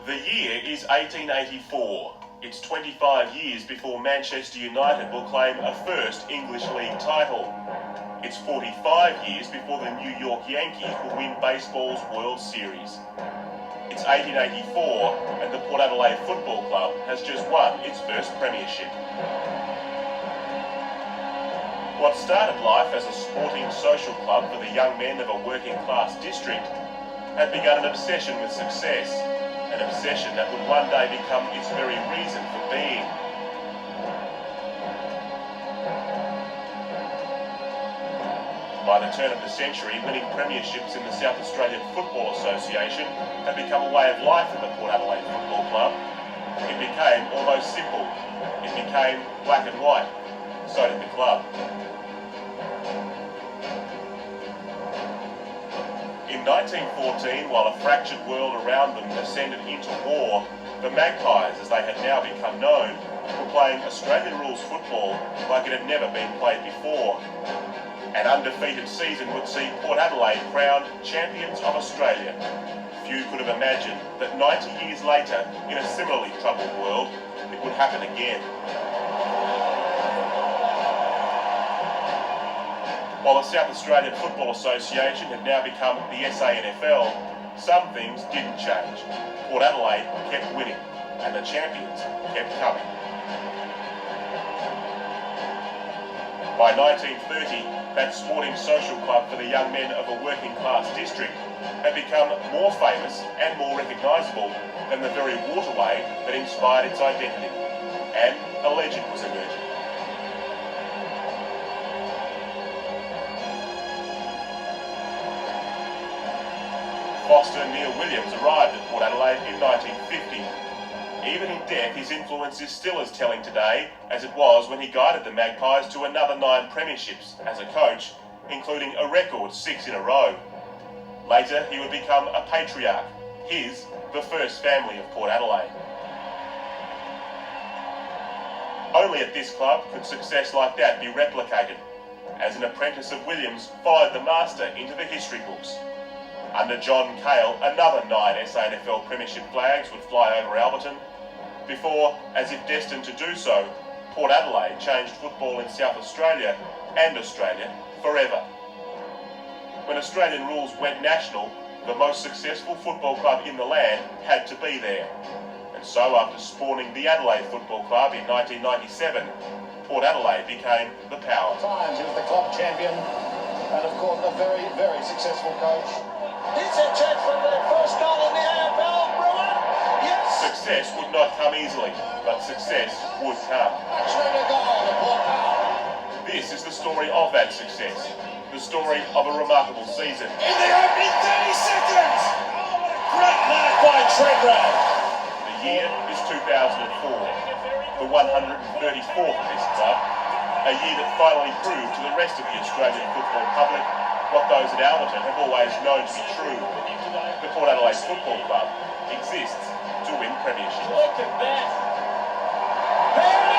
The year is 1884. It's 25 years before Manchester United will claim a first English League title. It's 45 years before the New York Yankees will win baseball's World Series. It's 1884 and the Port Adelaide Football Club has just won its first premiership. What started life as a sporting social club for the young men of a working class district had begun an obsession with success, an obsession that would one day become its very reason for being. By the turn of the century, winning premierships in the South Australian Football Association had become a way of life in the Port Adelaide Football Club. It became almost simple. It became black and white. So did the club. In 1914, while a fractured world around them descended into war, the Magpies, as they had now become known, were playing Australian rules football like it had never been played before. An undefeated season would see Port Adelaide crowned champions of Australia. Few could have imagined that 90 years later, in a similarly troubled world, it would happen again. While the South Australian Football Association had now become the SANFL, some things didn't change. Port Adelaide kept winning, and the champions kept coming. By 1930, that sporting social club for the young men of a working class district had become more famous and more recognisable than the very waterway that inspired its identity, and a legend was emerging. Foster Neil Williams arrived at Port Adelaide in 1950. Even in death, his influence is still as telling today as it was when he guided the Magpies to another 9 premierships as a coach, including a record 6 in a row. Later, he would become a patriarch, the first family of Port Adelaide. Only at this club could success like that be replicated, as an apprentice of Williams followed the master into the history books. Under John Cale, another 9 SANFL Premiership flags would fly over Alberton, before, as if destined to do so, Port Adelaide changed football in South Australia and Australia forever. When Australian rules went national, the most successful football club in the land had to be there. And so after spawning the Adelaide Football Club in 1997, Port Adelaide became the power. Times he was the club champion and of course a very, very successful coach. It's a chance for their first goal in the AFL, Brewer. Yes! Success would not come easily, but success would come. Actually a goal to Port Adelaide. This is the story of that success, the story of a remarkable season. In the opening 30 seconds! Oh, what a great mark by Tregrad. The year is 2004, the 134th of this club, a year that finally proved to the rest of the Australian football public what those at Alberton have always known to be true. The Port Adelaide Football Club exists to win premierships. Look at that.